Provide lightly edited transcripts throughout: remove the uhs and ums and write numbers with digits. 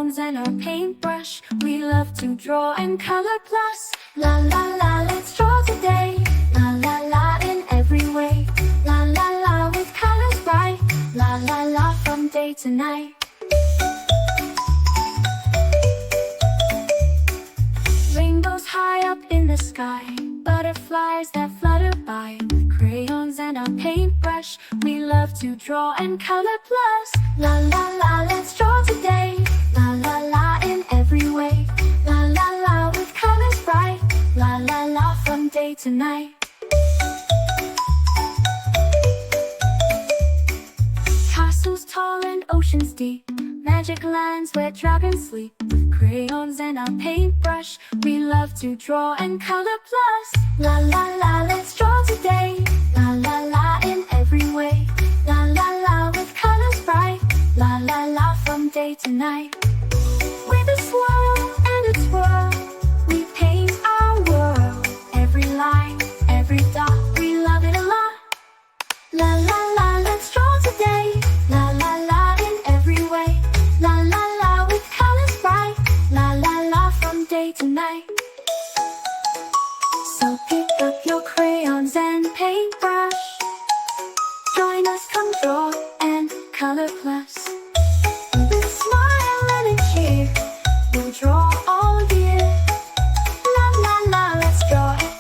crayons and our paintbrush. We love to draw and color plus. La la la, let's draw today. La la la in every way. La la la with colors bright. La la la from day to night. Rainbows high up in the sky, butterflies that flutter by. With crayons and our paintbrush, we love to draw and color plus. La la la, let's draw today. La la la in every way. La la la with colors bright. La la la from day to night. Castles tall and oceans deep, magic lands where dragons sleep. With crayons and our paintbrush, we love to draw and color plus. La la la, let's draw today. La la la in every way. La la la with colors bright. La la la from day to night. With a swirl and a twirl, we paint our world. Every line, every dot, we love it a lot. La la la, let's draw today. La la la in every way. La la la with colors bright. La la la from day to night. So pick up your crayons and paintbrush. Join us, come draw and color plus. With a smile and a cheer, we'll draw all year. La la la, let's draw it.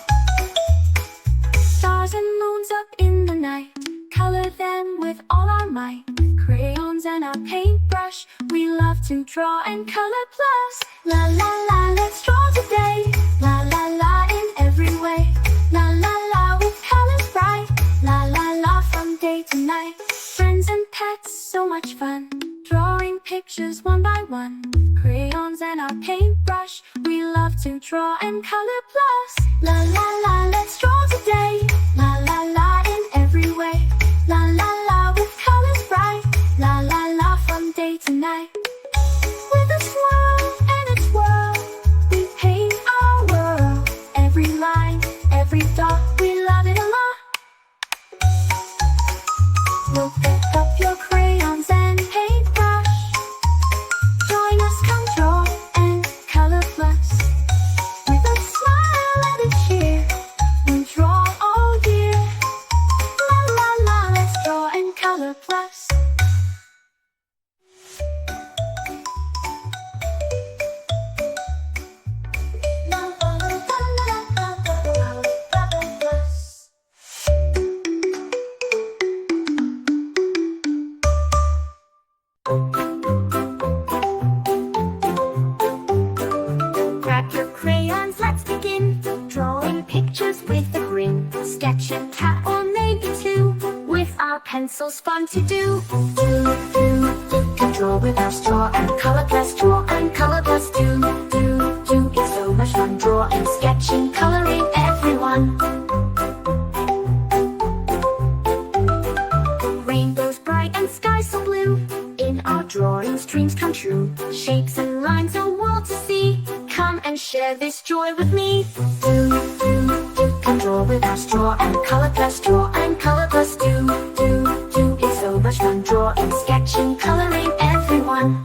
Stars and moons up in the night, color them with all our might. With crayons and our paintbrush, we love to draw and color plus. La la la, let's draw today. La la la in every way. La la la with colors bright. La la la from day to night. Friends and pets, so much fun, drawing pictures one by one. With crayons and our paintbrush, we love to draw and color plus. La la la, let's draw today. La la la in every way. La la la with colors bright. La la la from day to night. With a swirl and a twirl, we paint our world. Every line, every dot, we love it a lot. We'll pick up your crayons and paintbrush. Join us, come draw and color plus. With a smile and a cheer, we'll draw all year. La la la, let's draw and color plus. Grab your crayons, let's begin. Drawing pictures with a grin. Sketch a cat or maybe two. With our pencils, fun to do. Can draw with our straw and color plus. Draw and color plus. Do. It's so much fun. Draw and sketching, coloring everyone. Rainbows bright and skies so blue. In our drawings, dreams come true. Shapes and lines are all to see. Come and share this joy with me. Can draw with our straw and color plus. Draw and color plus. Do. It's so much fun. Draw and sketching, coloring everyone.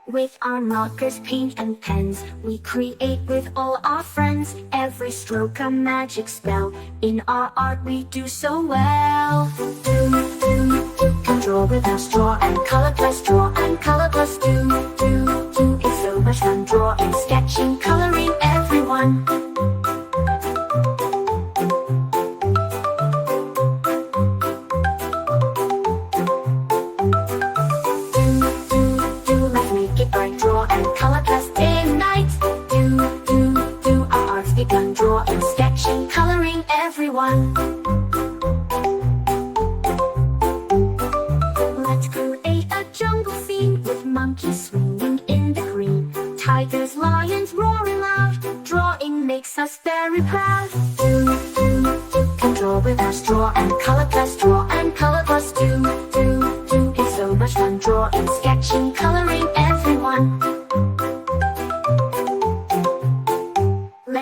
With our markers, paint and pens, we create with all our friends. Every stroke a magic spell. In our art we do so well. Can draw with our straw and color plus. Draw and color plus. Do. It's so much fun. Draw and sketching, coloring everyone. Let's make it bright. Draw and color plus. Day and night. Do. Our art's begun. Draw and sketching, coloring everyone. Let's create a jungle scene with monkeys swinging in the green. Tigers, lions roaring loud. Drawing makes us very proud. Can draw with our straw and color plus. Draw and color plus. Do. It's so much fun. Draw and sketching, coloring everyone.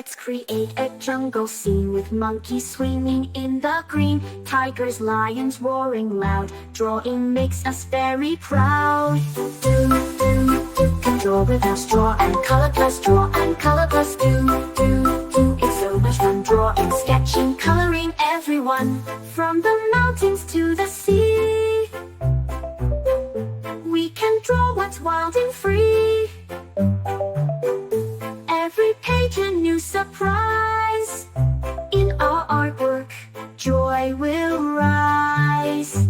Let's create a jungle scene with monkeys swinging in the green, tigers, lions roaring loud. Drawing makes us very proud. Can draw with us, draw and color plus, draw and color plus. It's so much fun drawing, sketching, coloring everyone. From the mountains to the sea, we can draw what's wild and free. Every page a new surprise. In our artwork, joy will rise.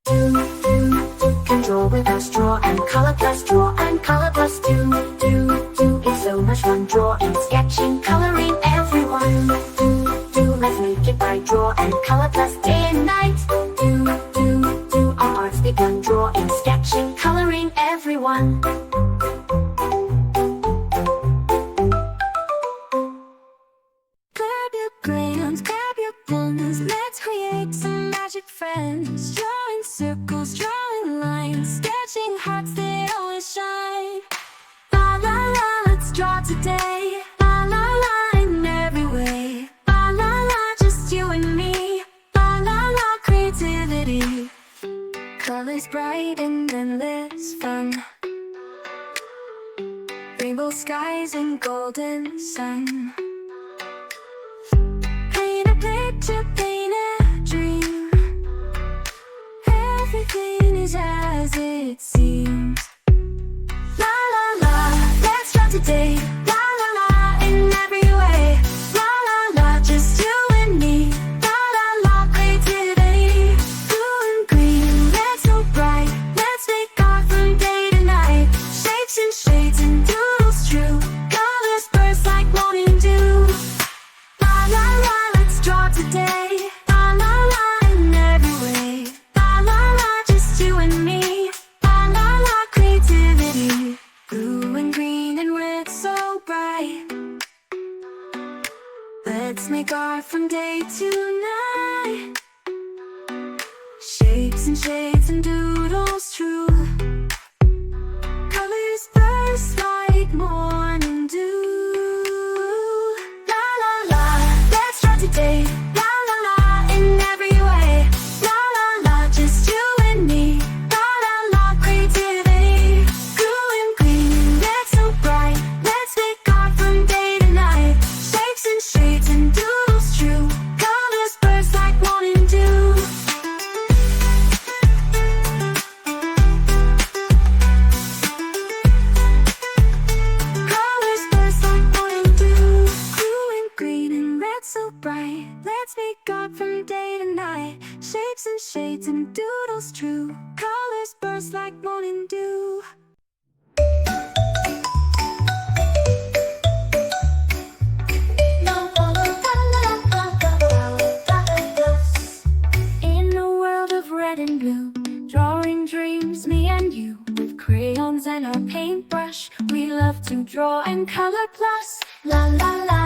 Can draw with us, draw and color plus, draw and color plus. It's so much fun drawing, sketching, coloring everyone. Let's make it bright, draw and color plus day and night. Our art's begun, drawing, sketching, coloring everyone. Grab your crayons, grab your pens, let's create some magic friends. Drawing circles, drawing lines, sketching hearts that always shine. La la la, let's draw today. La la la, in every way. La la la, just you and me. La la la, creativity. Colors bright and endless fun. Rainbow skies and golden sun. Paint a picture, paint a dream. Everything is as it seems. La la la, let's draw today. La la la, in every way. La la la, just you and me. La la la, creativity. Blue and green, red so bright. Let's make art from day to night. Shapes and shades and doodles true. Colors burst like morning dew. La la la, let's draw today. La la la, in every way. La la la, just you and me. La la la, creativity. Blue and green and red so bright. Let's make art from day to night. Shapes and shades and doodles true. Colors burst like morning dew. La la la, let's draw today. La la la, in every way. La la la, just you and me. La la la, creativity. Blue and green, red so bright. Let's make art from day to night. Shapes and shades and doodles true. Colors burst like morning dew. Colors burst like morning dew. Blue and green and red so bright. Let's make art from day to night. Shapes and shades and doodles true. Colors burst like morning dew. In a world of red and blue, drawing dreams, me and you. With crayons and our paintbrush, we love to draw and color plus. La la la.